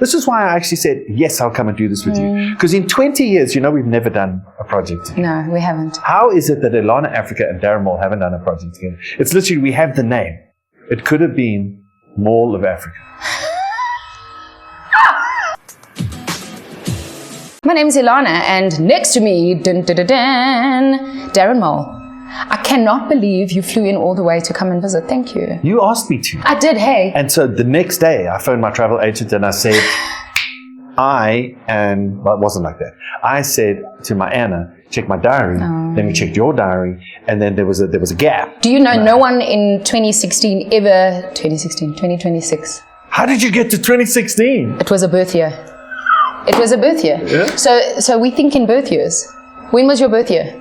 This is why I actually said, yes, I'll come and do this with you. Because in 20 years, we've never done a project together. No, we haven't. How is it that Ilana Africa and Darren Maule haven't done a project together? It's literally, we have the name. It could have been Maule of Africa. My name's Ilana, and next to me, Darren Maule. I cannot believe you flew in all the way to come and visit. Thank you. You asked me to. I did, hey. And so the next day, I phoned my travel agent and I said, well, it wasn't like that. I said to my Anna, check my diary. Then we checked your diary, and then there was a gap. Do you know no one in 2026? How did you get to 2016? It was a birth year. It was a birth year. Yeah. So we think in birth years. When was your birth year?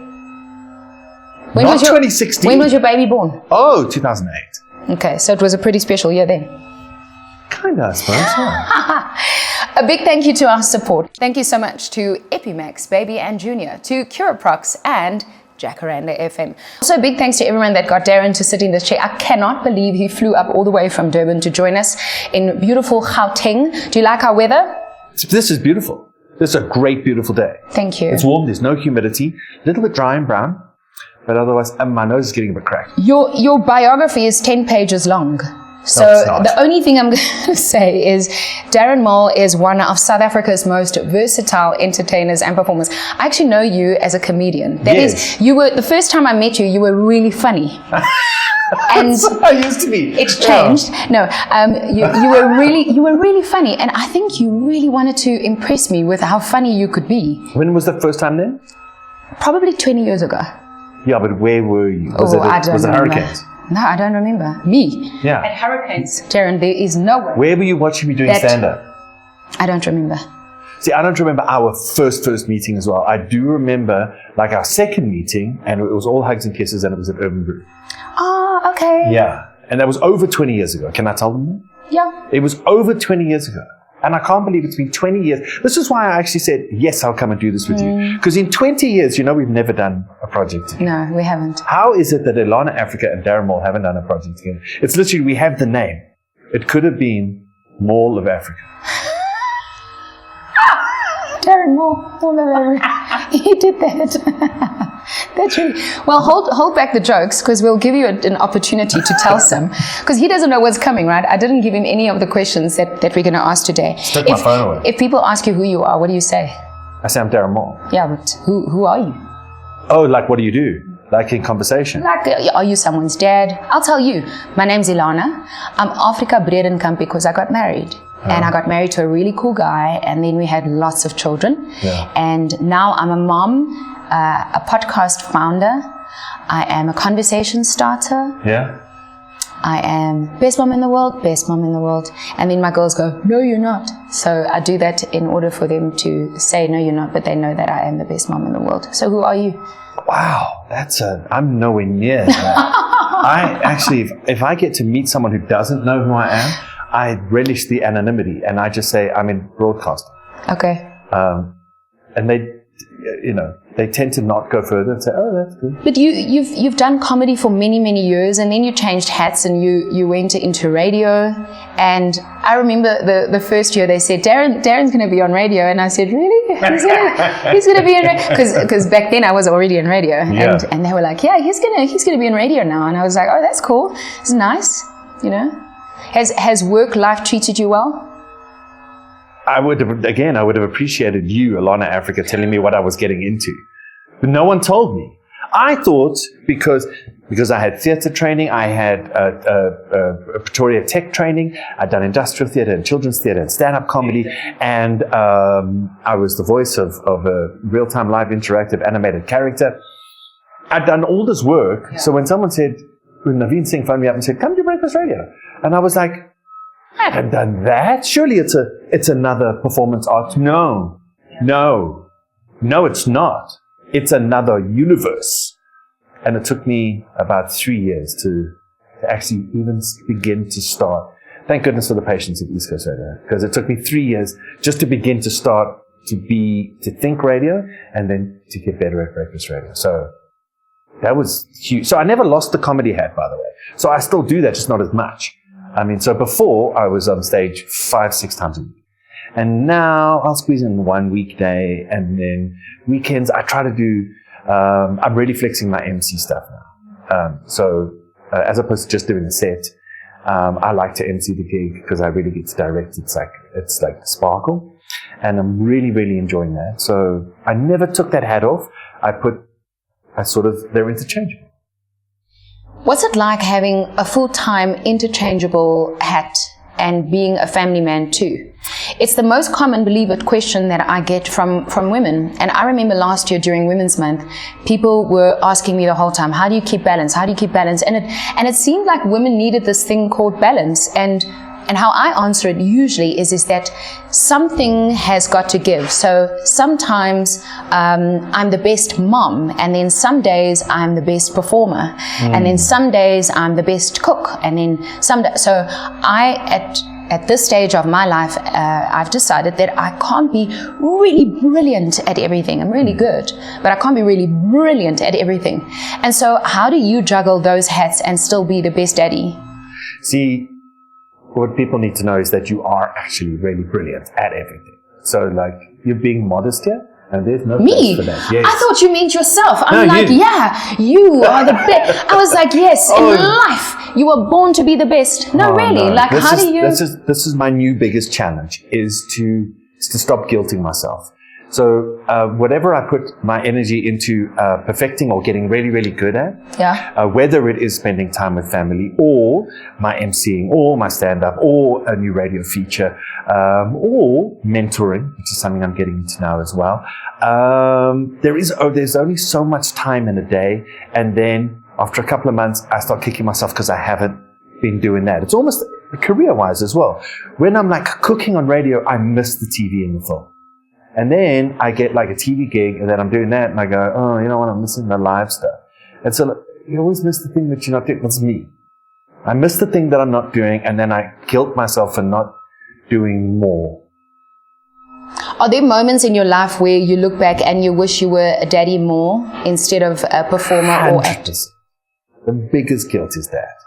When Not was your, 2016. When was your baby born? Oh, 2008. Okay, so it was a pretty special year then. Kind of, I suppose. Yeah. A big thank you to our support. Thank you so much to Epimax, Baby and Junior, to Curaprox and Jacaranda FM. Also, a big thanks to everyone that got Darren to sit in this chair. I cannot believe he flew up all the way from Durban to join us in beautiful Gauteng. Do you like our weather? This is beautiful. This is a great, beautiful day. Thank you. It's warm. There's no humidity. A little bit dry and brown. But otherwise, my nose is getting a bit cracked. Your biography is 10 pages long. So the only thing I'm going to say is Darren Maule is one of South Africa's most versatile entertainers and performers. I actually know you as a comedian. That is, you were, the first time I met you, you were really funny. And that's what I used to be. It's changed. No, you were really funny, and I think you really wanted to impress me with how funny you could be. When was the first time then? Probably 20 years ago. Yeah, but where were you? Was it Hurricanes? No, I don't remember. Me? Yeah. At Hurricanes. Darren, there is no way. Where were you watching me doing stand-up? I don't remember. See, I don't remember our first meeting as well. I do remember like our second meeting, and it was all hugs and kisses, and it was at Urban Brew. Oh, okay. Yeah. And that was over 20 years ago. Can I tell them that? Yeah. It was over 20 years ago. And I can't believe it's been 20 years. This is why I actually said, yes, I'll come and do this with you. Because in 20 years, we've never done a project together. No, we haven't. How is it that Ilana Africa and Darren Maule haven't done a project together? It's literally, we have the name. It could have been Maule of Africa. Darren Maule. He did that. That's really... Well, hold back the jokes, because we'll give you an opportunity to tell some. Because he doesn't know what's coming, right? I didn't give him any of the questions that we're going to ask today. Took my phone away. If people ask you who you are, what do you say? I say I'm Darren Maule. Yeah, but who are you? Oh, like what do you do? Like in conversation? Like, are you someone's dad? I'll tell you. My name's Ilana. I'm Afrika Bredenkamp because I got married. And I got married to a really cool guy, and then we had lots of children. Yeah. And now I'm a mom, a podcast founder. I am a conversation starter. Yeah. I am best mom in the world. And then my girls go, no, you're not. So I do that in order for them to say, no, you're not, but they know that I am the best mom in the world. So who are you? Wow, I'm nowhere near that. I actually, if I get to meet someone who doesn't know who I am, I relish the anonymity, and I just say I'm in broadcasting. Okay. And they tend to not go further and say, oh, that's good. But you've done comedy for many, many years, and then you changed hats and you went into radio. And I remember the first year they said, Darren's going to be on radio. And I said, really? He's going to be on radio? Because back then I was already in radio. Yeah. And they were like, yeah, he's going to be on radio now. And I was like, oh, that's cool. It's nice, Has work life treated you well? I would have appreciated you, Ilana Africa, telling me what I was getting into. But no one told me. I thought because I had theatre training, I had Pretoria Tech training, I'd done industrial theatre and children's theatre and stand-up comedy, and I was the voice of a real-time live interactive animated character. I'd done all this work, so when someone said, when Naveen Singh phoned me up and said, come to Breakfast Radio, and I was like, I haven't done that. Surely it's another performance art. No, it's not. It's another universe. And it took me about 3 years to actually even begin to start. Thank goodness for the patience of East Coast Radio, because it took me 3 years just to begin to start to think radio, and then to get better at Breakfast Radio. So that was huge. So I never lost the comedy hat, by the way. So I still do that, just not as much. I mean, so before I was on stage 5-6 times a week. And now I'll squeeze in one weekday, and then weekends I try to do, I'm really flexing my MC stuff now. So as opposed to just doing a set, I like to MC the gig because I really get to direct. It's like sparkle. And I'm really, really enjoying that. So I never took that hat off. They're interchangeable. What's it like having a full-time interchangeable hat and being a family man too? It's the most common, believe it, question that I get from women. And I remember last year during Women's Month, people were asking me the whole time, how do you keep balance? How do you keep balance? And it seemed like women needed this thing called balance. And how I answer it usually is that something has got to give. So sometimes I'm the best mom, and then some days I'm the best performer, and then some days I'm the best cook, and then so at this stage of my life, I've decided that I can't be really brilliant at everything. I'm really good, but I can't be really brilliant at everything. And so how do you juggle those hats and still be the best daddy? See, what people need to know is that you are actually really brilliant at everything. So, like, you're being modest here, and there's no place for that. Yes. I thought you meant yourself. I'm you are the best. I was like, yes, in life, you were born to be the best. No, really. No. Like, how do you... This is my new biggest challenge, is to stop guilting myself. So whatever I put my energy into perfecting or getting really, really good at, whether it is spending time with family or my emceeing or my stand-up or a new radio feature or mentoring, which is something I'm getting into now as well, there's only so much time in a day. And then after a couple of months, I start kicking myself because I haven't been doing that. It's almost career-wise as well. When I'm like cooking on radio, I miss the TV and the film. And then I get like a TV gig, and then I'm doing that, and I go, oh, you know what, I'm missing the live stuff. And so you always miss the thing that you're not doing. That's me. I miss the thing that I'm not doing, and then I guilt myself for not doing more. Are there moments in your life where you look back and you wish you were a daddy more instead of a performer 100%. Or actor? The biggest guilt is that.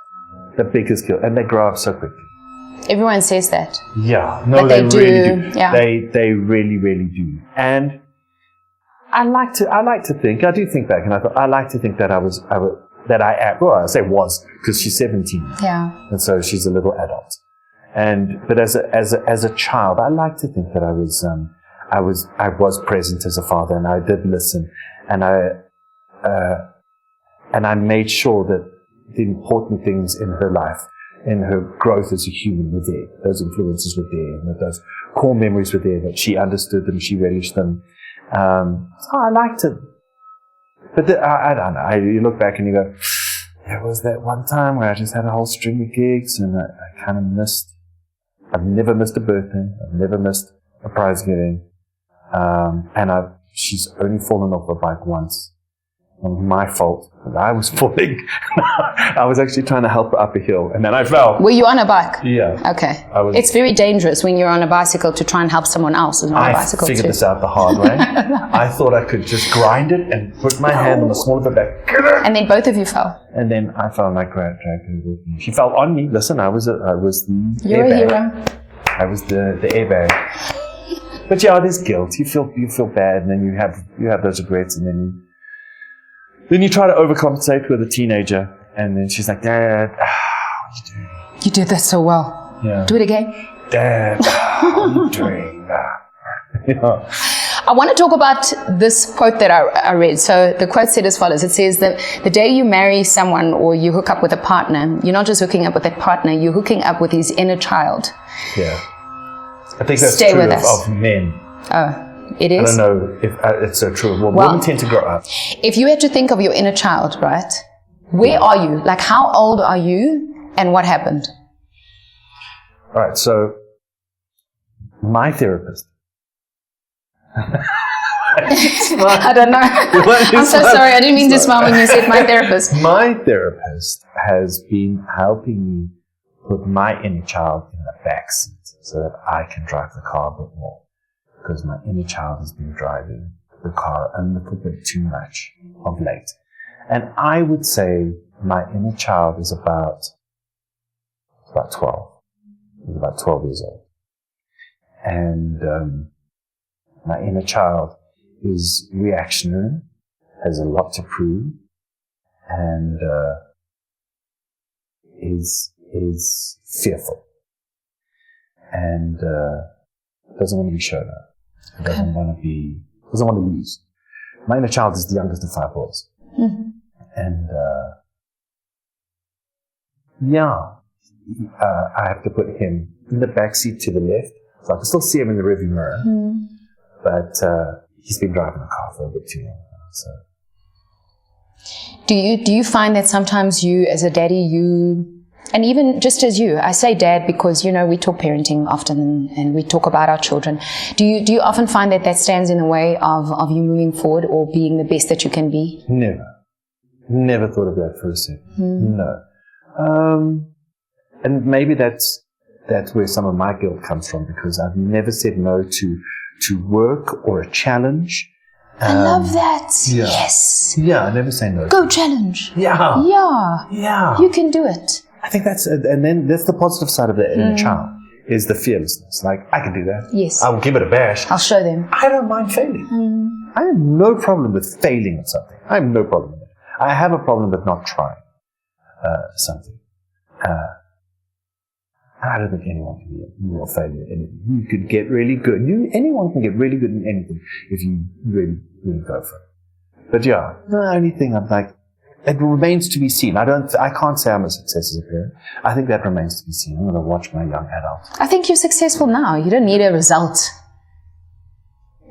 The biggest guilt. And they grow up so quickly. Everyone says that. Yeah, no, they really do. Yeah. They really, really do. And I like to think. I do think back, and I like to think that I was because she's 17. Yeah. And so she's a little adult. But as a child, I like to think that I was present as a father, and I did listen, and I made sure that the important things in her life, in her growth as a human, were there. Those influences were there, and those core memories were there, that she understood them, she relished them. So I liked it. But I don't know. You look back and you go, there was that one time where I just had a whole string of gigs, and I kind of missed. I've never missed a birthday. I've never missed a prize giving. She's only fallen off a bike once. My fault. I was falling. I was actually trying to help her up a hill, and then I fell. Were you on a bike? Yeah. Okay. It's very dangerous when you're on a bicycle to try and help someone else on a bicycle. I figured this out the hard way. I thought I could just grind it and put my hand on the small of the back. And then both of you fell. And then I fell, and I dragged her with me. She fell on me. Listen, I was the You're airbag. A hero. I was the airbag. But yeah, there's guilt. You feel bad, and then you have those regrets, and then you try to overcompensate with a teenager, and then she's like, Dad, what are you doing? You did that so well. Yeah. Do it again. Dad, what are you doing? Yeah. I want to talk about this quote that I read. So the quote said as follows. It says that the day you marry someone or you hook up with a partner, you're not just hooking up with that partner, you're hooking up with his inner child. Yeah. I think that's true of men. Oh. It is? I don't know if it's so true. Well, women tend to grow up. If you had to think of your inner child, right? Where are you? Like, how old are you, and what happened? All right, so my therapist. I don't know. I'm so sorry. I didn't mean to smile when you said my therapist. My therapist has been helping me put my inner child in the backseat so that I can drive the car a bit more. Because my inner child has been driving the car a little bit too much of late. And I would say my inner child is about 12. He's about 12 years old. And my inner child is reactionary, has a lot to prove, and is fearful, and doesn't want to be shown up. Doesn't want to lose. My inner child is the youngest of 5 boys. Mm-hmm. And I have to put him in the backseat to the left, so I can still see him in the rearview mirror. Mm. But he's been driving the car for a bit too long now. So, do you find that sometimes you, as a daddy, and even just as you, I say dad because, we talk parenting often and we talk about our children. Do you often find that stands in the way of you moving forward or being the best that you can be? Never thought of that for a second. No. And maybe that's where some of my guilt comes from, because I've never said no to work or a challenge. I love that. Yeah. Yes. Yeah, I never say no. Go challenge. Yeah. Yeah. Yeah. You can do it. I think and then that's the positive side of the inner child, is the fearlessness. Like, I can do that. Yes. I'll give it a bash. I'll show them. I don't mind failing. I have no problem with failing at something. I have no problem with it. I have a problem with not trying something. I don't think anyone can be a real failure at anything. You could get really good. Anyone can get really good in anything if you really, really go for it. But yeah, the only thing I'm like, it remains to be seen. I can't say I'm a success as a parent. I think that remains to be seen. I'm going to watch my young adults. I think you're successful now. You don't need a result.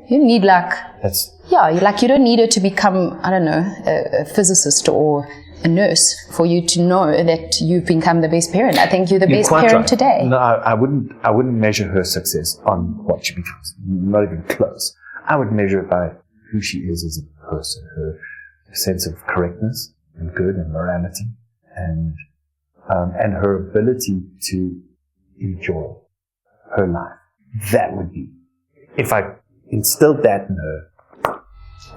You need you don't need it to become, I don't know, a physicist or a nurse for you to know that you've become the best parent. I think you're the best parent today. No, I wouldn't measure her success on what she becomes. Not even close. I would measure it by who she is as a person, her sense of correctness and good and morality, and her ability to enjoy her life. That would be, if I instilled that in her.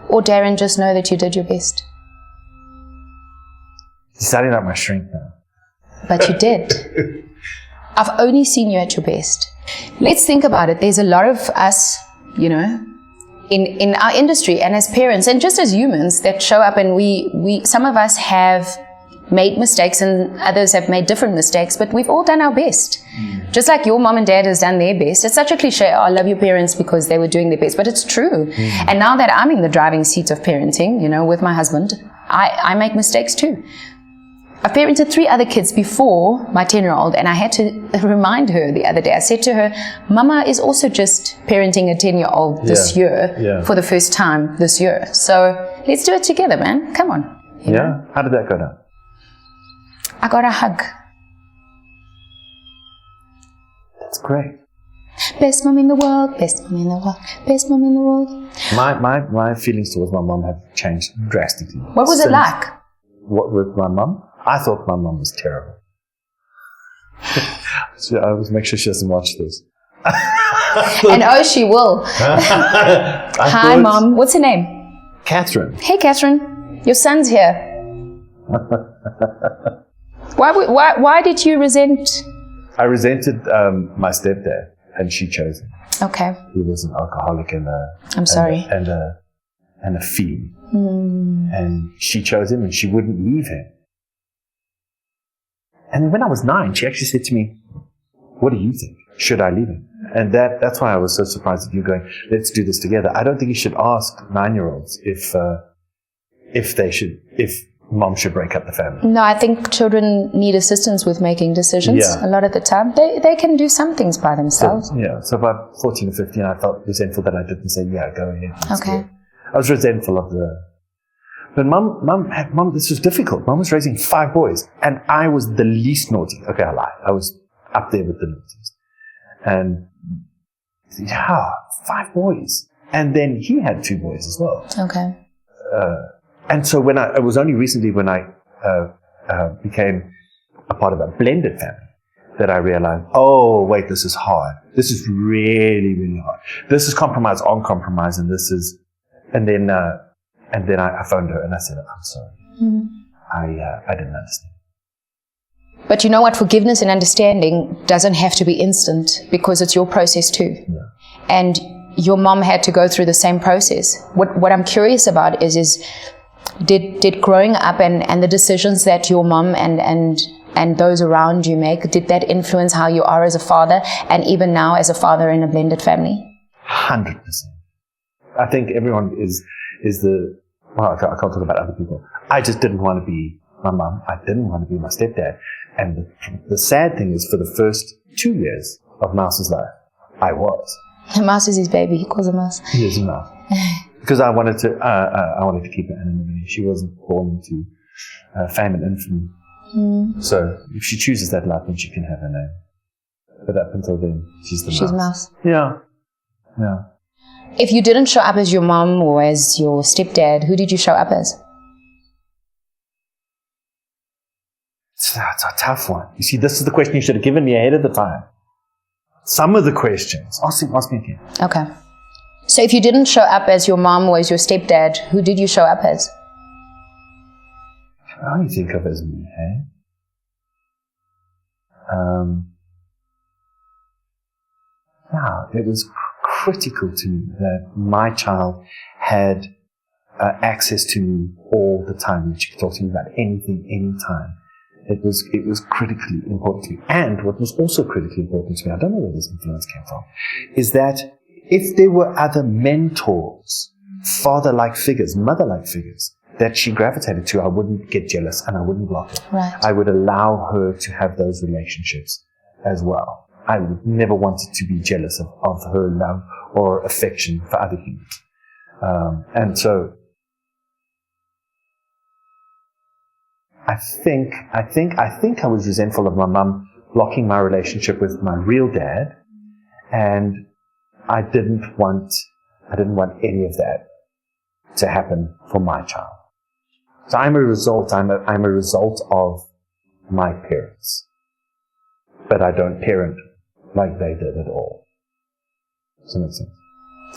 Or Darren, just know that you did your best. He's sounding like my shrink now. But you did. I've only seen you at your best. Let's think about it. There's a lot of us, in our industry and as parents and just as humans that show up, and we some of us have made mistakes and others have made different mistakes, but we've all done our best. Just like your mom and dad has done their best. It's such a cliche, I love your parents because they were doing their best, but it's true. And now that I'm in the driving seat of parenting, with my husband, I make mistakes too. I parented 3 other kids before my 10-year-old, and I had to remind her the other day. I said to her, Mama is also just parenting a 10-year-old this year for the first time this year. So let's do it together, man. Come on. Yeah? How did that go down? I got a hug. That's great. Best mom in the world, best mom in the world, best mom in the world. My feelings towards my mom have changed drastically. What was it like? What with my mom? I thought my mom was terrible. So I always make sure she doesn't watch this. And she will. Hi, Mom. What's her name? Catherine. Hey, Catherine. Your son's here. Why did you resent? I resented my stepdad, and she chose him. Okay. He was an alcoholic and I'm sorry. And a fiend. And she chose him, and she wouldn't leave him. And when I was 9, she actually said to me, "What do you think? Should I leave him?" And that's why I was so surprised at you going, "Let's do this together." I don't think you should ask 9-year-olds if mom should break up the family. No, I think children need assistance with making decisions a lot of the time. They can do some things by themselves. So about 14 or 15, I felt resentful that I didn't say, "Yeah, go ahead." Okay. I was resentful of but mom, this was difficult. Mom was raising 5 boys, and I was the least naughty. Okay, I lied. I was up there with the naughties. And 5 boys. And then he had 2 boys as well. Okay. And so it was only recently when I became a part of a blended family that I realized, oh, wait, this is hard. This is really, really hard. This is compromise on compromise, and this is, and then I phoned her and I said, "I'm sorry. I didn't understand." But you know what? Forgiveness and understanding doesn't have to be instant, because it's your process too. Yeah. And your mom had to go through the same process. What I'm curious about is did growing up and the decisions that your mom and those around you make, did that influence how you are as a father, and even now as a father in a blended family? 100%. I think everyone is well, I can't talk about other people. I just didn't want to be my mom. I didn't want to be my stepdad. And the sad thing is, for the first 2 years of Mouse's life, I was. Mouse is his baby. He calls her Mouse. He is a mouse. Because I wanted to keep her anonymity. She wasn't born into fame and infamy. So if she chooses that life, then she can have her name. But up until then, she's Mouse. Yeah. Yeah. If you didn't show up as your mom or as your stepdad, who did you show up as? That's a tough one. You see, this is the question you should have given me ahead of the time. Some of the questions. Ask me again. Okay. So if you didn't show up as your mom or as your stepdad, who did you show up as? I only think of it as me, hey? It was critical to me that my child had access to me all the time, and she could talk to me about anything, anytime. It was critically important to me. And what was also critically important to me, I don't know where this influence came from, is that if there were other mentors, father-like figures, mother-like figures that she gravitated to, I wouldn't get jealous and I wouldn't block it. Right. I would allow her to have those relationships as well. I would never wanted to be jealous of her love or affection for other humans. And so I think I was resentful of my mum blocking my relationship with my real dad, and I didn't want any of that to happen for my child. So I'm a result of my parents, but I don't parent like they did at all. Does that make sense?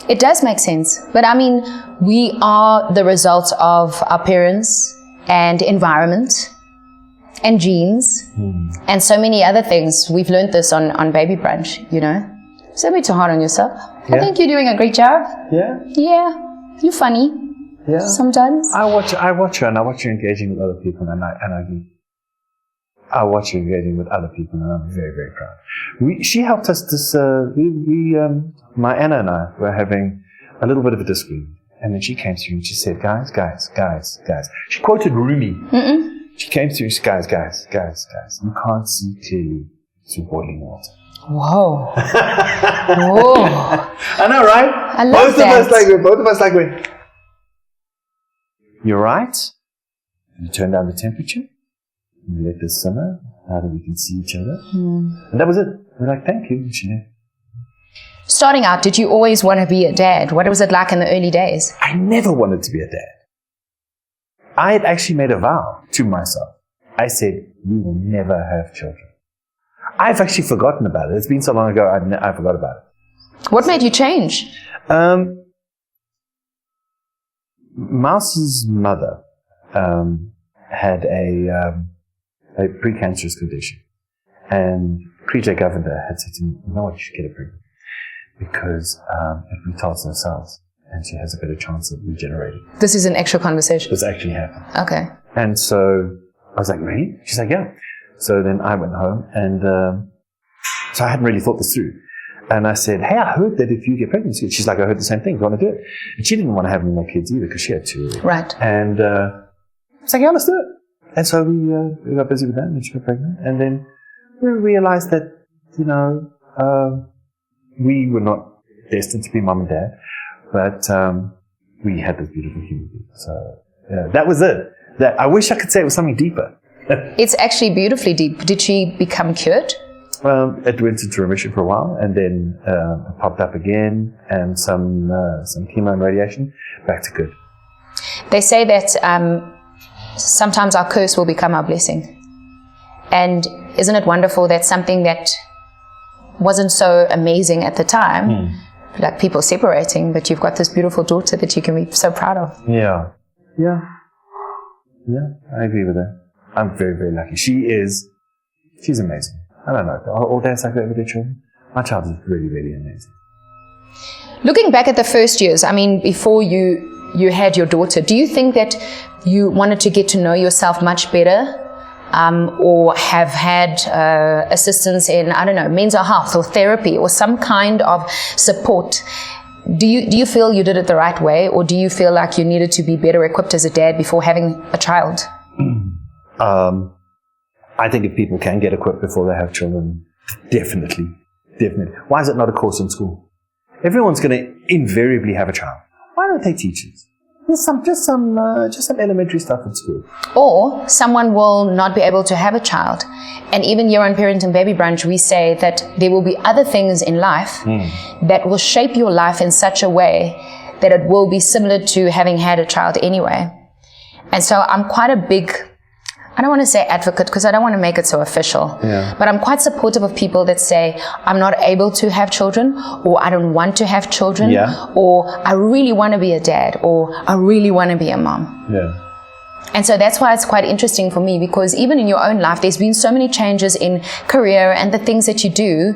It does make sense, but I mean, we are the result of our parents and environment and genes and so many other things. We've learned this on Baby Brunch, you know. So don't be too hard on yourself. Yeah. I think you're doing a great job. Yeah? Yeah. You're funny. Yeah. Sometimes. I watch her and I watch her engaging with other people, and I watch her engaging with other people, and I'm very, very proud. She helped us my Anna and I were having a little bit of a disagreement. And then she came to me and she said, guys. She quoted Rumi. She came to me, guys. You can't see clearly through boiling water. Whoa. Whoa. I know, right? I love that. Both of us like, you're right. You turn down the temperature. You let this simmer. Now that we can see each other. And that was it. We're like, thank you. And she left. Starting out, did you always want to be a dad? What was it like in the early days? I never wanted to be a dad. I had actually made a vow to myself. I said, we will never have children. I've actually forgotten about it. It's been so long ago, I forgot about it. What made you change? Mouse's mother had a precancerous condition. And PJ Governor had said to me, you know what, you should get her pregnant. Because it retards her cells and she has a better chance of regenerating. This is an actual conversation? This actually happened. Okay. And so I was like, really? She's like, yeah. So then I went home and so I hadn't really thought this through. And I said, hey, I heard that if you get pregnant, she's like, I heard the same thing. Do you want to do it? And she didn't want to have any more kids either because she had two. Right. And I was like, yeah, let's do it. And so we got busy with that and she got pregnant. And then we realized that, you know, we were not destined to be mom and dad, but we had this beautiful human being. So that was it. I wish I could say it was something deeper. It's actually beautifully deep. Did she become cured? It went into remission for a while, and then it popped up again, and some chemo and radiation, back to good. They say that sometimes our curse will become our blessing. And isn't it wonderful that something that wasn't so amazing at the time, like people separating, but you've got this beautiful daughter that you can be so proud of. Yeah, I agree with that. I'm very, very lucky. She is She's amazing. I don't know. All dads like that with their children. My child is really, really amazing. Looking back at the first years, I mean, before you had your daughter, do you think that you wanted to get to know yourself much better? Or have had assistance in, I don't know, mental health or therapy or some kind of support? Do you feel you did it the right way, or do you feel like you needed to be better equipped as a dad before having a child? I think if people can get equipped before they have children, definitely. Why is it not a course in school? Everyone's going to invariably have a child. Why don't they teach it? Just some elementary stuff in school. Or someone will not be able to have a child. And even here on Parent and Baby Brunch, we say that there will be other things in life that will shape your life in such a way that it will be similar to having had a child anyway. And so I'm quite a big, I don't want to say advocate because I don't want to make it so official, but I'm quite supportive of people that say, I'm not able to have children, or I don't want to have children, or I really want to be a dad, or I really want to be a mom. And so that's why it's quite interesting for me, because even in your own life, there's been so many changes in career and the things that you do,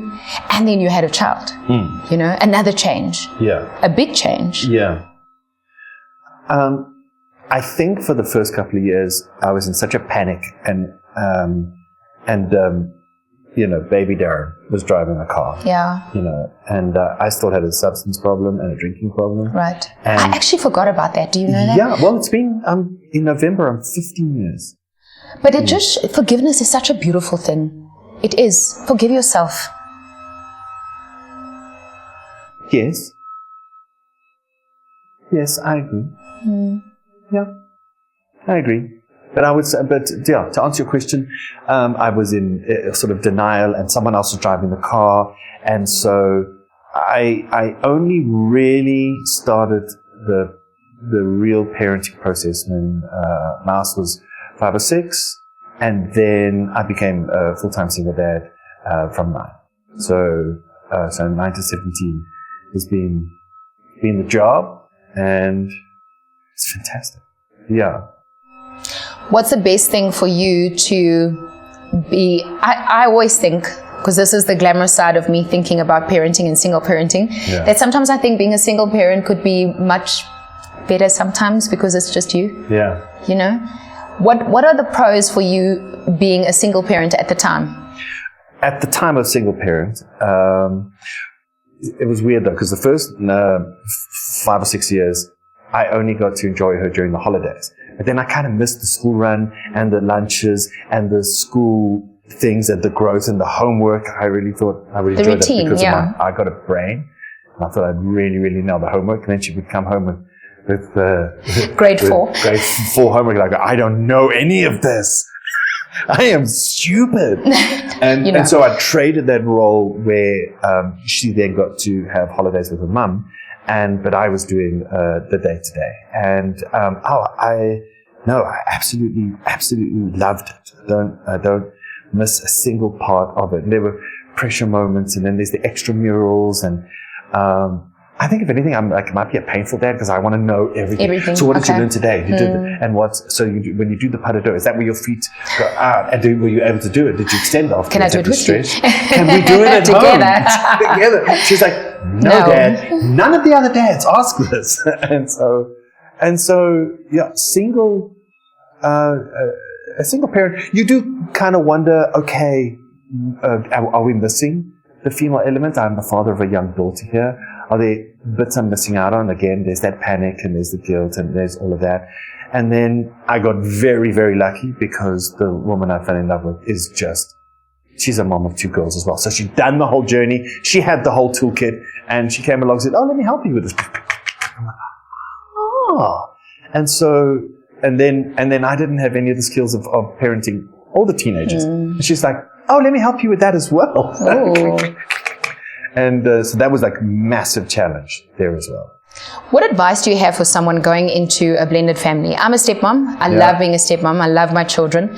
and then you had a child, you know, another change, a big change. I think for the first couple of years, I was in such a panic, and you know, baby Darren was driving a car. You know, and I still had a substance problem and a drinking problem. Right. And I actually forgot about that. Do you know that? Yeah. Well, it's been in November. I'm 15 years. But it just, forgiveness is such a beautiful thing. It is. Forgive yourself. Yes. Yes, I agree. Yeah, I agree. But I would say, to answer your question, I was in sort of denial, and someone else was driving the car, and so I only really started the real parenting process when Mouse was 5 or 6, and then I became a full-time single dad from 9. So 9 to 17 has been the job, and it's fantastic. Yeah. What's the best thing for you to be? I always think, because this is the glamorous side of me thinking about parenting and single parenting, that sometimes I think being a single parent could be much better sometimes because it's just you. You know? What are the pros for you being a single parent at the time? At the time of single parent, it was weird though, because the first 5 or 6 years, I only got to enjoy her during the holidays. But then I kind of missed the school run and the lunches and the school things and the growth and the homework. I really thought I really enjoyed that because I got a brain. And I thought I'd really, really nail the homework. And then she would come home with grade 4. Grade 4 homework. Like, I don't know any of this. I am stupid. And so I traded that role where she then got to have holidays with her mum. But I was doing the day-to-day, and I absolutely loved it. I don't miss a single part of it. And there were pressure moments, and then there's the extramurals, and I think if anything, I'm like, it might be a painful dad because I want to know everything. So what did you learn today? You did it, and when you do the pas de deux, is that where your feet go out? And were you able to do it? Did you extend off? Can I do it with you? Can we do it at home together? She's like, no, Dad. None of the other dads ask this, and so yeah, a single parent. You do kind of wonder, okay, are we missing the female element? I'm the father of a young daughter here. Are there bits I'm missing out on? Again, there's that panic and there's the guilt and there's all of that. And then I got very, very lucky because the woman I fell in love with is she's a mom of 2 girls as well. So she'd done the whole journey. She had the whole toolkit, and she came along and said, let me help you with this. I'm like, and then I didn't have any of the skills of parenting all the teenagers. And she's like, let me help you with that as well. And so that was like a massive challenge there as well. What advice do you have for someone going into a blended family? I'm a stepmom. I love being a stepmom. I love my children.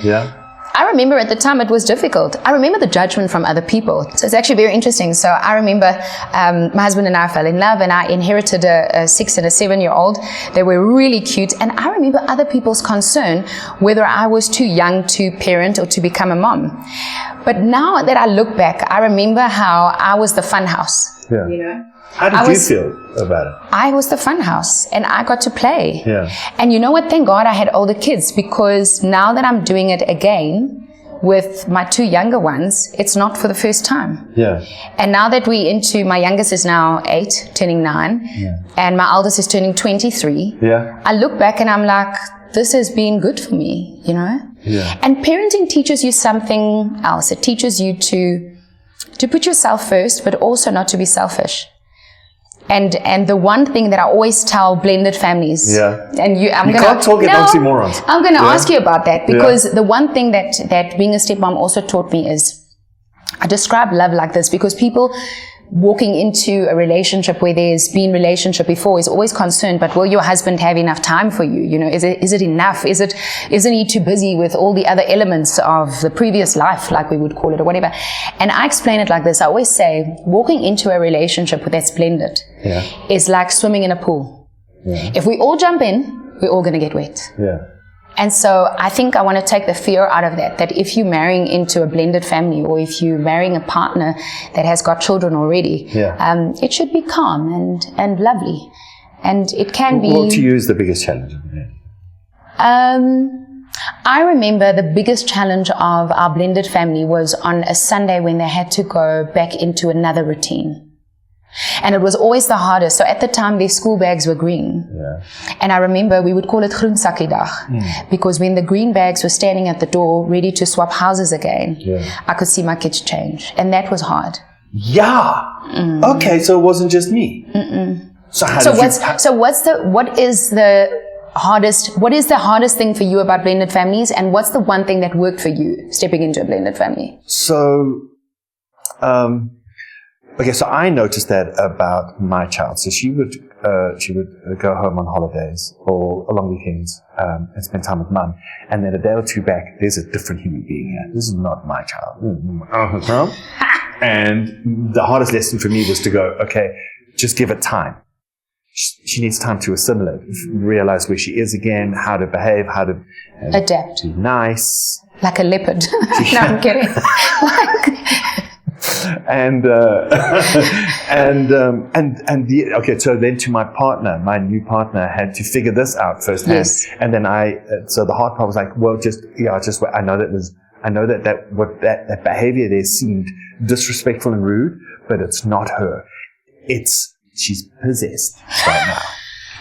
I remember at the time it was difficult. I remember the judgment from other people. So it's actually very interesting. So I remember my husband and I fell in love, and I inherited a 6 and a 7-year-old. They were really cute. And I remember other people's concern whether I was too young to parent or to become a mom. But now that I look back, I remember how I was the fun house. Yeah. You know? How did you feel about it? I was the fun house, and I got to play. Yeah. And you know what? Thank God I had older kids, because now that I'm doing it again with my 2 younger ones, it's not for the first time. Yeah. And now that my youngest is now 8, turning 9, and my eldest is turning 23. Yeah. I look back and I'm like, this has been good for me, you know? Yeah. And parenting teaches you something else. It teaches you to put yourself first, but also not to be selfish. And the one thing that I always tell blended families, and you can't talk in oxymorons. I'm going to ask you about that, because the one thing that being a stepmom also taught me is, I describe love like this, because people walking into a relationship where there's been relationship before is always concerned, but will your husband have enough time for you? You know, is it enough? Isn't he too busy with all the other elements of the previous life, like we would call it, or whatever? And I explain it like this. I always say, walking into a relationship that's blended is like swimming in a pool. Yeah. If we all jump in, we're all going to get wet. Yeah. And so I think I want to take the fear out of that if you're marrying into a blended family, or if you're marrying a partner that has got children already, it should be calm and lovely. And it can be... What to you is the biggest challenge? I remember the biggest challenge of our blended family was on a Sunday when they had to go back into another routine. And it was always the hardest. So at the time, their school bags were green. Yeah. And I remember we would call it Groensakkie-dag, because when the green bags were standing at the door, ready to swap houses again, I could see my kids change. And that was hard. Yeah. Okay, so it wasn't just me. What is the hardest thing for you about blended families, and what's the one thing that worked for you stepping into a blended family? So, okay, so I noticed that about my child. So she would go home on holidays or long weekends and spend time with mum. And then a day or two back, there's a different human being here. This is not my child. And the hardest lesson for me was to go, okay, just give it time. She needs time to assimilate, realize where she is again, how to behave, how to adapt, be nice, like a leopard. No, I'm kidding. Okay, so then to my new partner had to figure this out firsthand. Yes. And then so the hard part was like, well, I know that behavior there seemed disrespectful and rude, but it's not her. She's possessed right now.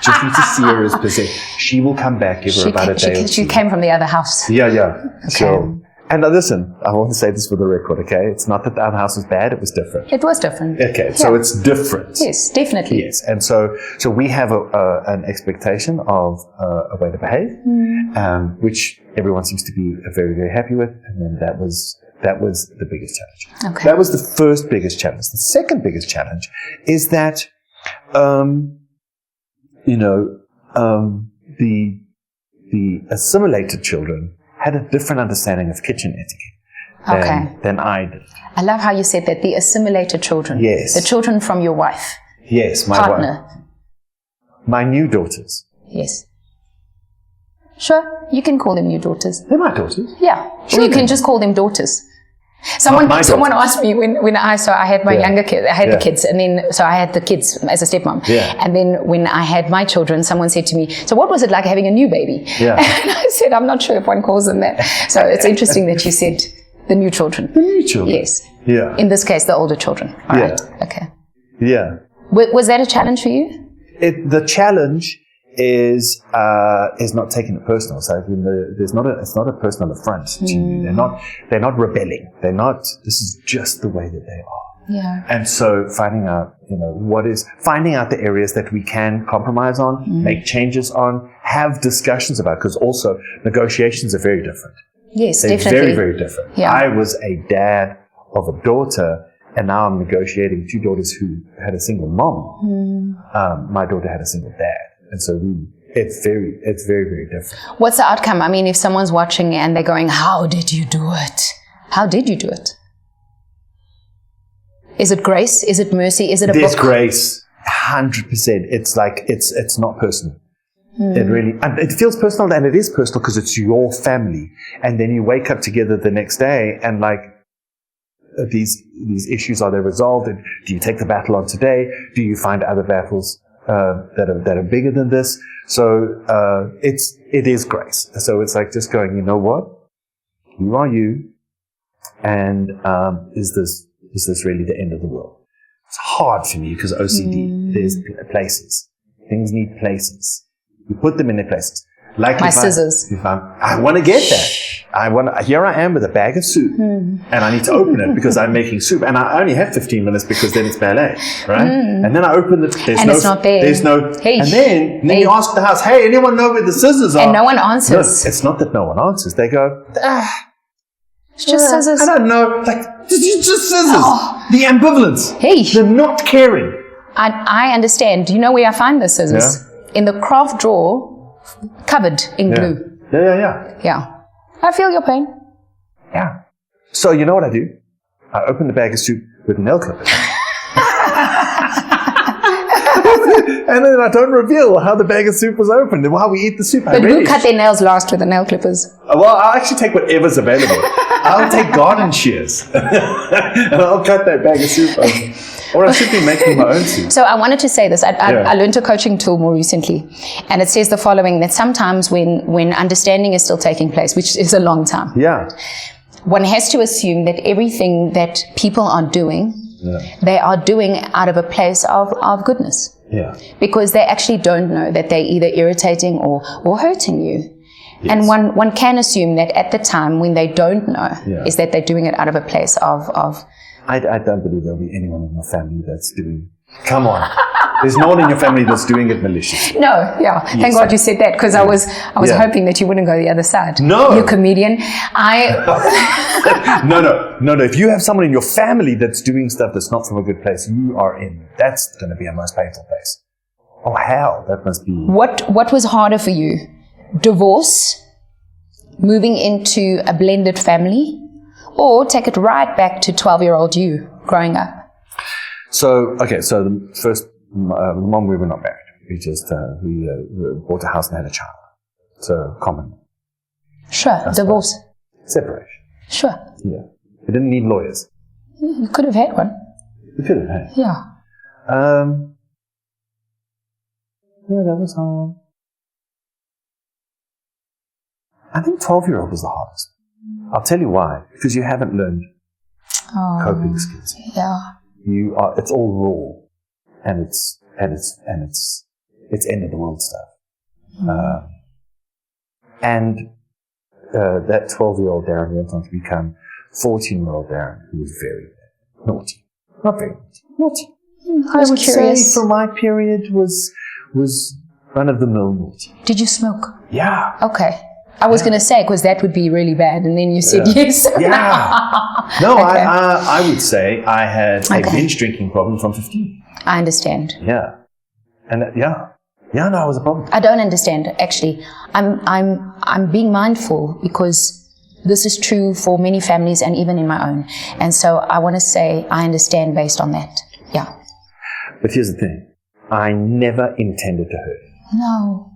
Just need to see her as possessed. She will come back, give her about a day or two. She came from the other house. Yeah. Okay. So, and listen, I want to say this for the record, okay? It's not that the other house was bad, it was different. It was different. Okay, so it's different. Yes, definitely. Yes, and so we have an expectation of a way to behave, which everyone seems to be very, very happy with, and then that was the biggest challenge. Okay. That was the first biggest challenge. The second biggest challenge is that, the assimilated children had a different understanding of kitchen etiquette than I did. I love how you said that, the assimilated children. Yes. The children from your wife. Yes, my partner. wife. My new daughters. Yes. Sure, you can call them your daughters. They're my daughters. Yeah, sure, you can just call them daughters. Someone asked me when I had my younger kids, I had the kids, and then so I had the kids as a stepmom. Yeah. And then when I had my children, someone said to me, "So what was it like having a new baby?" Yeah. And I said, "I'm not sure if one calls them that." So it's interesting that you said the new children. The new children. Yes. Yeah. In this case, the older children. All right. Okay. Yeah. Was that a challenge for you? The challenge is not taking it personal. So it's not a personal affront to you. They're not rebelling. This is just the way that they are. Yeah. And so finding out the areas that we can compromise on, make changes on, have discussions about, because also negotiations are very different. Yes, they're definitely. very, very different. Yeah. I was a dad of a daughter, and now I'm negotiating 2 daughters who had a single mom. My daughter had a single dad. And so It's very, very different. What's the outcome? I mean, if someone's watching and they're going, how did you do it? How did you do it? Is it grace? Is it mercy? Is it a There's book? grace, 100%. It's like, it's not personal. It really, and it feels personal, and it is personal because it's your family. And then you wake up together the next day, and like these issues, are they resolved? And do you take the battle on today? Do you find other battles that are bigger than this? So it is grace. So it's like just going, you know what? You are you, and is this really the end of the world? It's hard for me because OCD. There's places. Things need places. You put them in their places. Like my scissors. I want to get that. Here I am with a bag of soup, and I need to open it because I'm making soup, and I only have 15 minutes because then it's ballet, right? And then I open it. It's not there. There's no. Hey. And then you ask the house, hey, anyone know where the scissors are? And no one answers. No, it's not that no one answers. They go, it's just scissors. I don't know. Like, it's just scissors. Oh. The ambivalence. Hey. They're not caring. I understand. Do you know where I find the scissors? Yeah. In the craft drawer, covered in glue. Yeah. I feel your pain. Yeah. So you know what I do? I open the bag of soup with nail clippers. And then I don't reveal how the bag of soup was opened and while we eat the soup. But who cut their nails last with the nail clippers? Well, I'll actually take whatever's available. I'll take garden shears. And I'll cut that bag of soup open. Or I should be making my own soup. So I wanted to say this. I learned a coaching tool more recently. And it says the following, that sometimes when understanding is still taking place, which is a long time, one has to assume that everything that people are doing, they are doing out of a place of goodness. Yeah. Because they actually don't know that they're either irritating or hurting you. Yes. And one can assume that at the time when they don't know, is that they're doing it out of a place of I don't believe there'll be anyone in your family that's doing. Come on, there's no one in your family that's doing it maliciously. No, Thank God you said that because I was hoping that you wouldn't go the other side. No, you comedian. No. If you have someone in your family that's doing stuff that's not from a good place, you are in. That's going to be a most painful place. Oh hell, that must be. What was harder for you? Divorce, moving into a blended family, or take it right back to 12-year-old you growing up? So the first, the mom, we were not married. We just, we bought a house and had a child. So common. Sure. Divorce. Separation. Sure. Yeah. We didn't need lawyers. You could have had one. We could have had. Yeah. That was hard. I think 12-year-old was the hardest. I'll tell you why. Because you haven't learned coping skills. Yeah. It's all raw, and it's end of the world stuff. And that 12-year-old Darren went on to become 14-year-old Darren, who was very naughty, not very naughty. I would say for my period was run of the mill naughty. Did you smoke? Yeah. Okay. I was going to say, because that would be really bad, and then you said yes. Yeah. No, okay. I would say I had a binge drinking problem from 15. I understand. Yeah. And no, it was a problem. I don't understand, actually. I'm being mindful because this is true for many families and even in my own. And so I want to say I understand based on that. Yeah. But here's the thing. I never intended to hurt. No.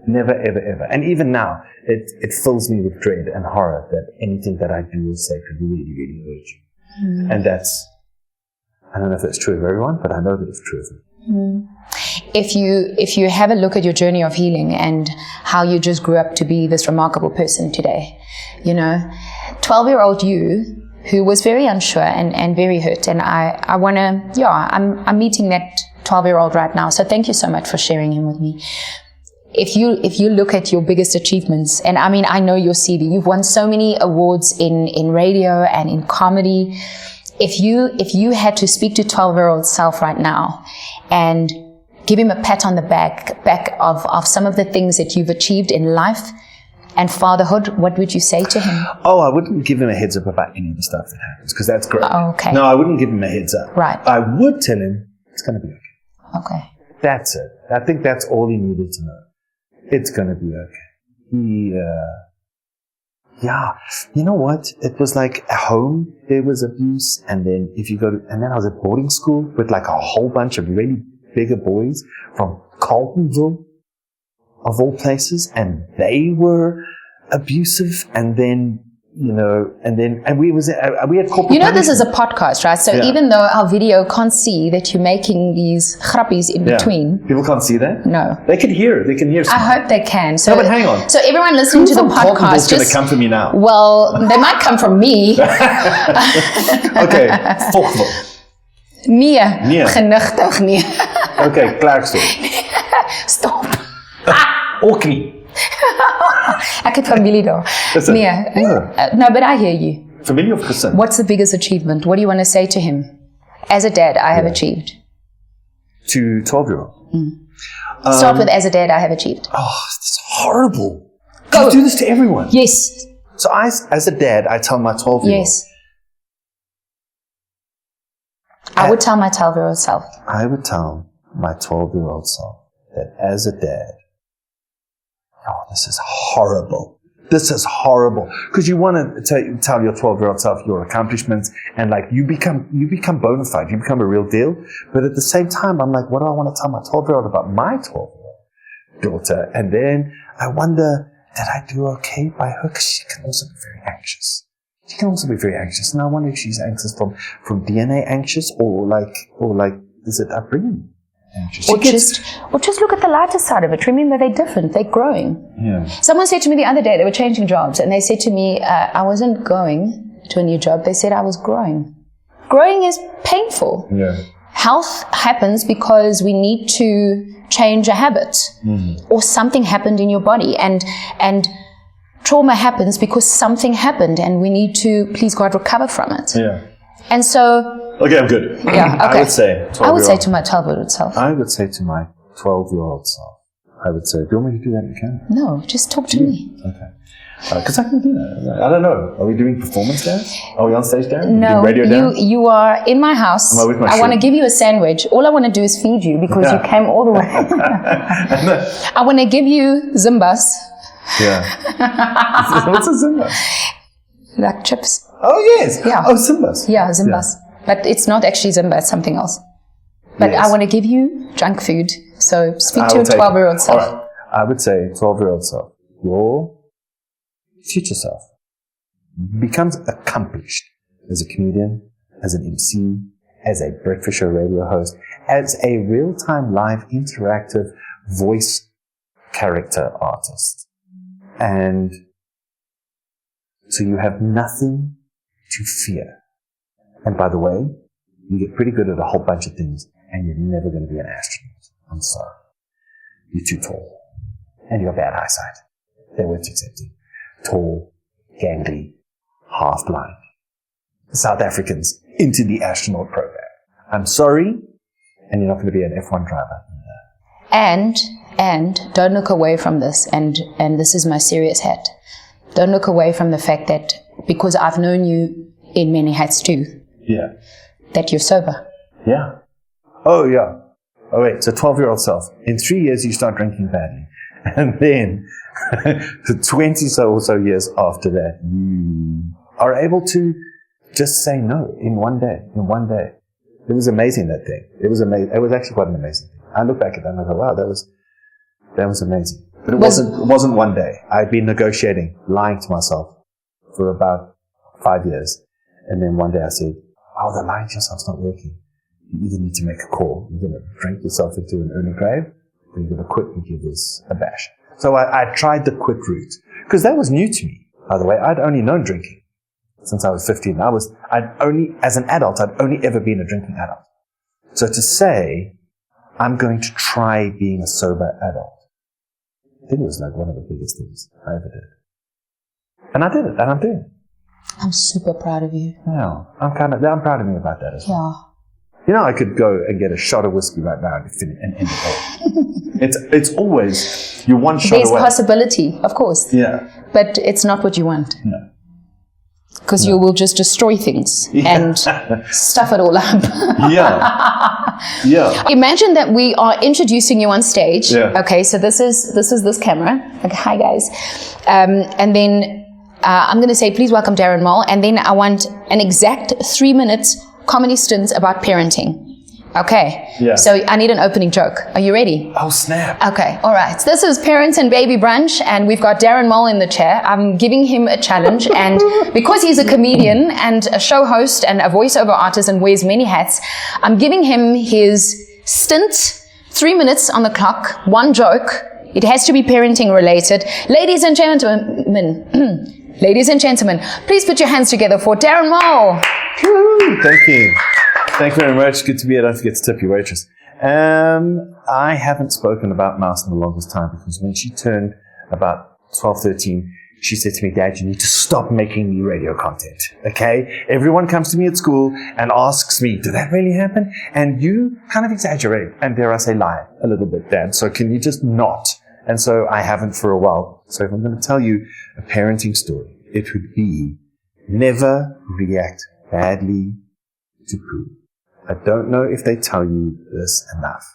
Never, ever, ever. And even now, it fills me with dread and horror that anything that I do or say could really, really hurt you. And I don't know if that's true of everyone, but I know that it's true of me. If you have a look at your journey of healing and how you just grew up to be this remarkable person today, 12-year-old you who was very unsure and very hurt, and I want to, I'm meeting that 12-year-old right now. So thank you so much for sharing him with me. If you look at your biggest achievements, and I mean, I know your CV, you've won so many awards in radio and in comedy. If you had to speak to 12-year-old self right now and give him a pat on the back of some of the things that you've achieved in life and fatherhood, what would you say to him? Oh, I wouldn't give him a heads up about any of the stuff that happens, because that's great. Oh, okay. No, I wouldn't give him a heads up. Right. I would tell him it's going to be okay. Okay. That's it. I think that's all he needed to know. It's going to be okay. Yeah. You know what? It was like at home, there was abuse. And then and then I was at boarding school with like a whole bunch of really bigger boys from Carltonville, of all places. And they were abusive. And then, we had corporal this is a podcast, right? So even though our video can't see that you're making these grappies in between. People can't see that? No. They can hear it. They can hear something. I hope they can. So, no, but hang on. So everyone listening to the podcast, going to come for me now. Well, they might come from me. Okay, Volkville. Nee. Genigtig nee. Okay, Clarkston. Stop. Orkney. Ek het familie daar. No, but I hear you. Familie of gesin? What's the biggest achievement? What do you want to say to him? As a dad, I have achieved. To 12-year-old? Start with as a dad, I have achieved. Oh, it's horrible. Go. You do this to everyone. Yes. So as a dad, I tell my 12-year-old. Yes. I would tell my 12-year-old self. I would tell my 12-year-old self that as a dad, oh, this is horrible. This is horrible. Because you want to tell your 12-year-old self your accomplishments and like you become bona fide. You become a real deal. But at the same time, I'm like, what do I want to tell my 12-year-old about my 12-year-old daughter? And then I wonder, did I do okay by her? Because she can also be very anxious. She can also be very anxious. And I wonder if she's anxious from DNA anxious or like is it upbringing? Or just look at the lighter side of it. Remember, they're different. They're growing. Yeah. Someone said to me the other day, they were changing jobs, and they said to me, I wasn't going to a new job. They said I was growing. Growing is painful. Yeah. Health happens because we need to change a habit, or something happened in your body, and trauma happens because something happened, and we need to, please God, recover from it. Yeah. And so. Okay, I'm good. Yeah, okay. I would say to my 12-year-old self. I would say to my 12-year-old self. I would say, do you want me to do that in Canada? No, just talk to me. Okay. Because I can do that. I don't know. Are we doing performance dance? Are we on stage dance? No, radio dance? You are in my house. Am I with my I want to give you a sandwich. All I want to do is feed you because you came all the way. I want to give you Zimbas. Yeah. What's a Zimbas? Like chips. Oh, yes. Yeah. Oh, Zimbas. Yeah, Zimbas. Yeah. But it's not actually Zimba, it's something else. But yes. I want to give you junk food. So speak to your 12-year-old self. All right. I would say 12-year-old self, your future self becomes accomplished as a comedian, as an MC, as a breakfast show radio host, as a real-time live interactive voice character artist. And so you have nothing to fear. And by the way, you get pretty good at a whole bunch of things, and you're never going to be an astronaut. I'm sorry. You're too tall. And you have bad eyesight. They're worth accepting. Tall, gangly, half-blind. South Africans into the astronaut program. I'm sorry, and you're not going to be an F1 driver. And don't look away from this, and this is my serious hat. Don't look away from the fact that because I've known you in many hats too. Yeah. That you're sober. Yeah. Oh, yeah. Oh, wait. So 12-year-old self. In 3 years, you start drinking badly. And then 20 or so years after that, you are able to just say no in one day. It was amazing, that thing. It was amazing. It was actually quite an amazing thing. I look back at that and I go, wow, that was amazing. But it wasn't one day. I'd been negotiating, lying to myself for about 5 years. And then one day I said, oh, the lying to yourself's not working. You either need to make a call. You're going to drink yourself into an early grave, or you're going to quit and give this a bash. So I tried the quit route. Because that was new to me, by the way. I'd only known drinking since I was 15. As an adult, I'd only ever been a drinking adult. So to say, I'm going to try being a sober adult, I think it was like one of the biggest things I ever did. And I did it, and I'm doing it. I'm super proud of you. Yeah, I'm proud of me about that as well. Yeah. You know, I could go and get a shot of whiskey right now and end it all. It's always, you're one shot away. There's possibility, of course. Yeah. But it's not what you want. No. because you will just destroy things and stuff it all up. Yeah. Imagine that we are introducing you on stage. Yeah. Okay, so this is this camera. Okay, hi guys. And then I'm going to say, please welcome Darren Maule. And then I want an exact 3 minutes comedy stint about parenting. Okay. Yeah. So I need an opening joke. Are you ready? Oh, snap. Okay. All right. This is Parents and Baby Brunch, and we've got Darren Maule in the chair. I'm giving him a challenge, and because he's a comedian and a show host and a voiceover artist and wears many hats, I'm giving him his stint, 3 minutes on the clock, one joke. It has to be parenting related. Ladies and gentlemen, ladies and gentlemen, please put your hands together for Darren Maule. Woo, thank you. Thank you very much. Good to be here. Don't forget to tip your waitress. I haven't spoken about Mouse in the longest time because when she turned about 12, 13, she said to me, Dad, you need to stop making me radio content, okay? Everyone comes to me at school and asks me, did that really happen? And you kind of exaggerate and dare I say lie a little bit, Dad. So can you just not? And so I haven't for a while. So if I'm going to tell you a parenting story, it would be never react badly to poo. I don't know if they tell you this enough,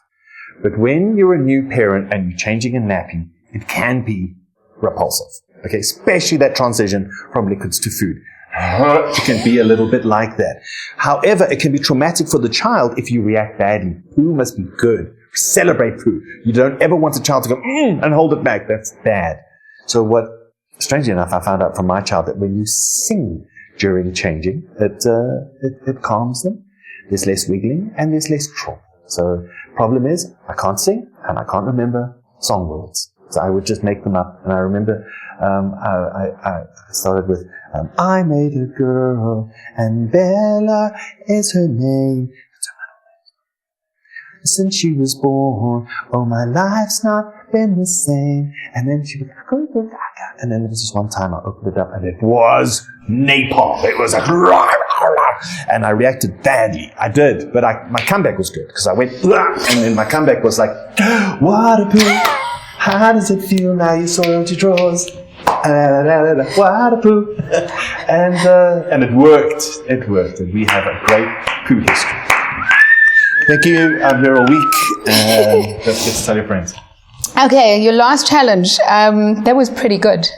but when you're a new parent and you're changing a nappy, it can be repulsive, okay? Especially that transition from liquids to food. It can be a little bit like that. However, it can be traumatic for the child if you react badly. Poo must be good. Celebrate poo. You don't ever want a child to go and hold it back. That's bad. So strangely enough, I found out from my child that when you sing during changing, it calms them. There's less wiggling and there's less trauma. So problem is, I can't sing and I can't remember song words. So I would just make them up. And I remember I started with, I made a girl and Bella is her name. Since she was born, oh, my life's not been the same. And then she would go, and then there was this one time I opened it up and it was napalm. It was and I reacted badly. I did, but my comeback was good because I went, and then my comeback was like, what a poo. How does it feel now you soiled your drawers? What a poo. And it worked. It worked. And we have a great poo history. Thank you. I'm here all week. Don't forget to tell your friends. Okay, your last challenge. That was pretty good.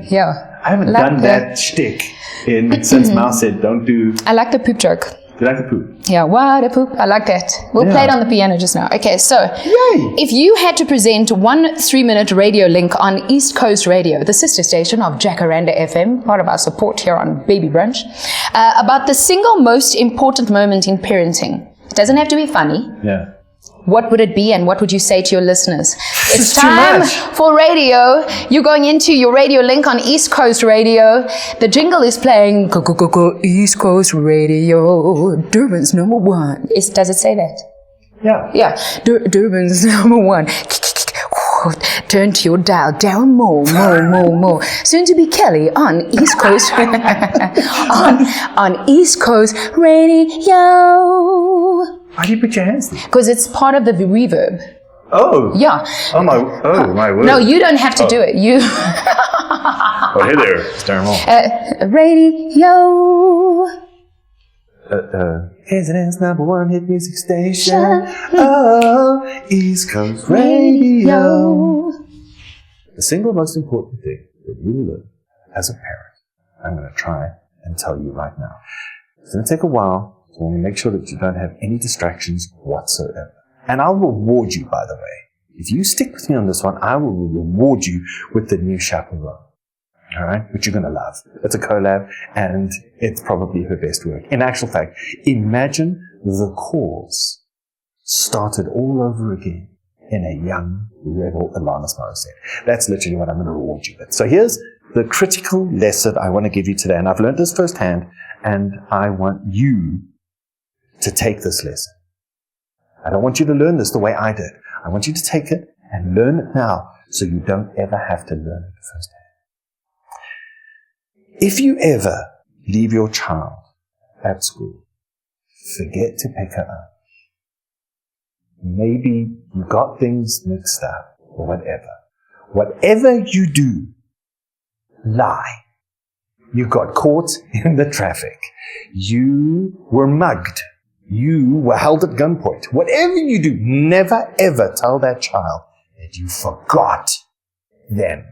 Yeah. I haven't done that shtick since Mouse said don't do... I like the poop joke. You like the poop? Yeah, what a poop. I like that. We'll play it on the piano just now. Okay, so Yay. If you had to present one 3-minute radio link on East Coast Radio, the sister station of Jacaranda FM, part of our support here on Baby Brunch, about the single most important moment in parenting. It doesn't have to be funny. Yeah. What would it be and what would you say to your listeners? It's time for radio. You're going into your radio link on East Coast Radio. The jingle is playing. Go, go, go, go, East Coast Radio. Durban's number one. Does it say that? Yeah. Yeah. Durban's number one. Turn to your dial. Darren Maule. Soon to be Kelly on East Coast. on East Coast Radio. Why do you put your hands there? Because it's part of the reverb. Oh. Yeah. Oh my word. No, you don't have to do it. You. Oh, hey there. It's Darren Maule. Radio. President's number one hit music station. Oh, East Coast Radio. The single most important thing that you learn as a parent, I'm going to try and tell you right now. It's going to take a while. So I want to make sure that you don't have any distractions whatsoever. And I'll reward you, by the way. If you stick with me on this one, I will reward you with the new chaperone. All right? Which you're going to love. It's a collab, and it's probably her best work. In actual fact, imagine the cause started all over again in a young rebel Alanis Morissette. That's literally what I'm going to reward you with. So here's the critical lesson I want to give you today. And I've learned this firsthand, and I want you to take this lesson. I don't want you to learn this the way I did. I want you to take it and learn it now so you don't ever have to learn it firsthand. If you ever leave your child at school, forget to pick her up. Maybe you got things mixed up or whatever. Whatever you do, lie. You got caught in the traffic. You were mugged. You were held at gunpoint. Whatever you do, never ever tell that child that you forgot them.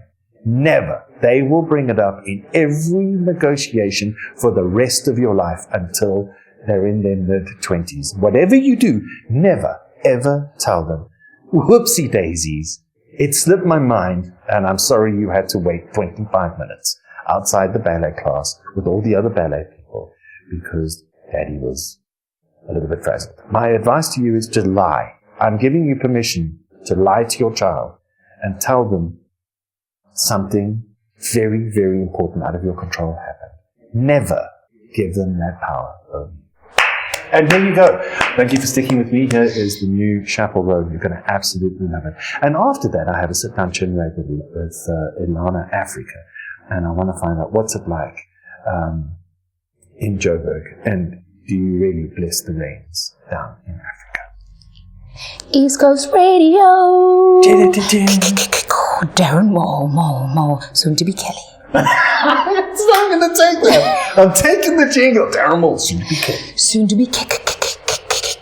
Never. They will bring it up in every negotiation for the rest of your life until they're in their mid-20s. Whatever you do, never ever tell them, whoopsie daisies, it slipped my mind and I'm sorry you had to wait 25 minutes outside the ballet class with all the other ballet people because Daddy was a little bit frazzled. My advice to you is to lie. I'm giving you permission to lie to your child and tell them something very, very important out of your control happened. Never give them that power over you. And here you go. Thank you for sticking with me. Here is the new Chapel Road. You're going to absolutely love it. And after that, I have a sit-down chin wag with Ilana Africa. And I want to find out what's it like in Joburg. And do you really bless the rains down in Africa? East Coast Radio. Darren Maule, soon to be Kelly. I'm going to take that. I'm taking the jingle. Darren Maule, soon to be Kelly. Soon to be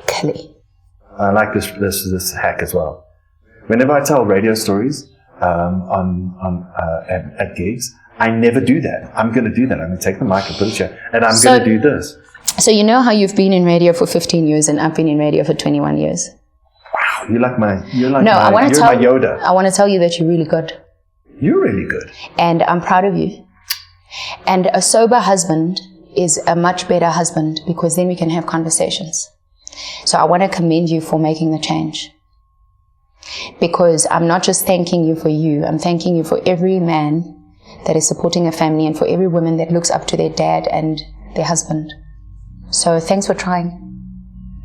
Kelly. I like this hack as well. Whenever I tell radio stories at gigs, I never do that. I'm going to do that. I'm going to take the mic and put it here, and I'm going to do this. So you know how you've been in radio for 15 years and I've been in radio for 21 years? Wow, you're like my Yoda. I want to tell you that you're really good. You're really good. And I'm proud of you. And a sober husband is a much better husband because then we can have conversations. So I want to commend you for making the change. Because I'm not just thanking you for you, I'm thanking you for every man that is supporting a family and for every woman that looks up to their dad and their husband. So thanks for trying.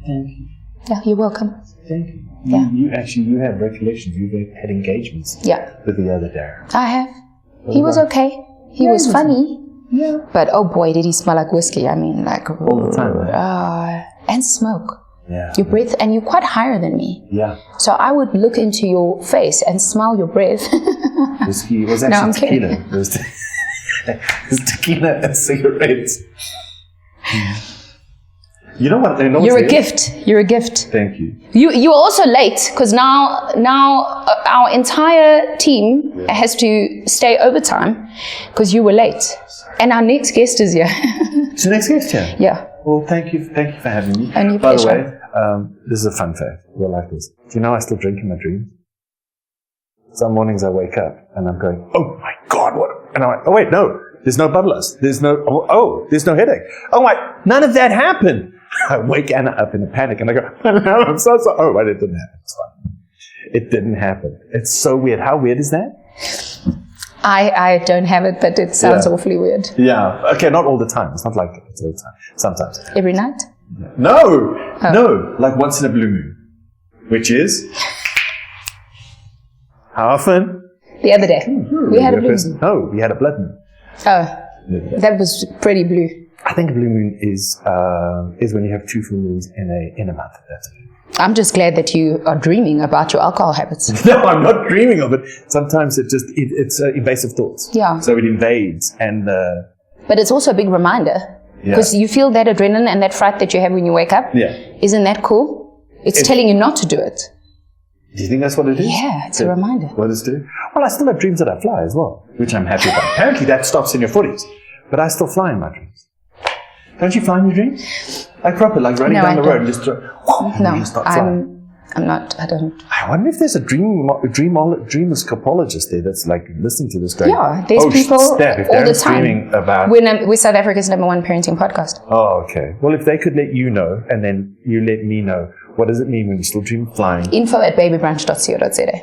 Thank you. Yeah, you're welcome. Thank you. Yeah. You have recollections. You've had engagements. Yeah. With the other Darren. I have. He was okay. He was funny. Yeah. But oh boy, did he smell like whiskey. I mean, like all the time. Right? And smoke. Yeah. Your breath, and you're quite higher than me. Yeah. So I would look into your face and smell your breath. Whiskey was actually tequila. It was tequila and cigarettes. You know what? You're a gift. You're a gift. Thank you. You're also late because now our entire team has to stay overtime because you were late. And our next guest is here. Is the next guest here? Yeah. Well, thank you for having me. Only By pleasure. the way, this is a fun fact. You'll like this. Do you know I still drink in my dreams? Some mornings I wake up and I'm going, oh my God, what? And I'm like, oh wait, no, there's no bubblers. There's no headache. Oh my, none of that happened. I wake Anna up in a panic and I go, I'm so sorry. Oh, wait, it didn't happen. It's fine. It didn't happen. It's so weird. How weird is that? I don't have it, but it sounds awfully weird. Yeah. Okay, not all the time. It's not like it's all the time. Sometimes. Every night? No. Like once in a blue moon. Which is? How often? The other day. We had a blue moon. No, we had a blood moon. Oh, that was pretty blue. I think a blue moon is when you have two full moons in a month. That's it. I'm just glad that you are dreaming about your alcohol habits. No, I'm not dreaming of it. Sometimes it's invasive thoughts. Yeah. So it invades and. But it's also a big reminder because you feel that adrenaline and that fright that you have when you wake up. Yeah. Isn't that cool? It's telling you not to do it. Do you think that's what it is? Yeah, it's a reminder. What is it? Well, I still have dreams that I fly as well, which I'm happy about. Apparently that stops in your 40s, but I still fly in my dreams. Don't you fly in your dreams? Like proper, like running down the road and just start flying. I'm not. I don't. I wonder if there's a dreamoscopologist there that's like listening to this going. Yeah, there's people all the time. We're South Africa's #1 parenting podcast. Oh, okay. Well, if they could let you know, and then you let me know, what does it mean when you still dream of flying? info@babybrunch.co.za.